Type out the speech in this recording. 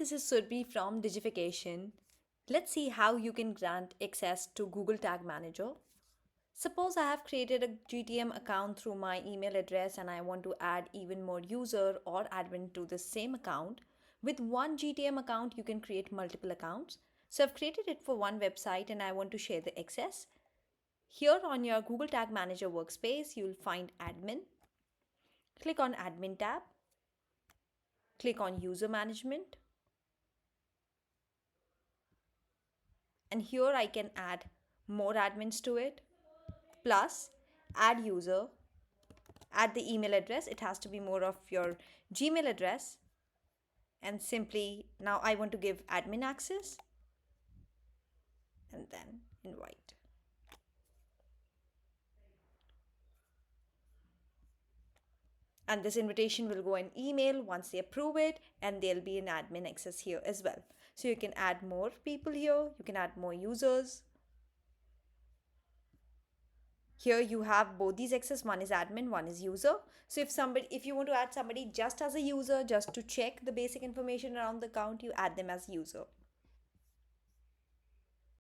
this is Surbi from Digification. Let's see how you can grant access to Google Tag Manager. Suppose I have created a GTM account through my email address and I want to add even more user or admin to the same account. With one GTM account, you can create multiple accounts. So I've created it for one website and I want to share the access. Here on your Google Tag Manager workspace, you'll find admin. Click on admin tab. Click on user management. And here I can add more admins to it. Plus, add user, add the email address. It has to be more of your Gmail address. And simply, now I want to give admin access and then invite. And this invitation will go in email once they approve it, and there'll be an admin access here as well. So you can add more people here, you can add more users. Here you have both these access, one is admin, one is user. So if you want to add somebody just as a user, just to check the basic information around the account, you add them as user.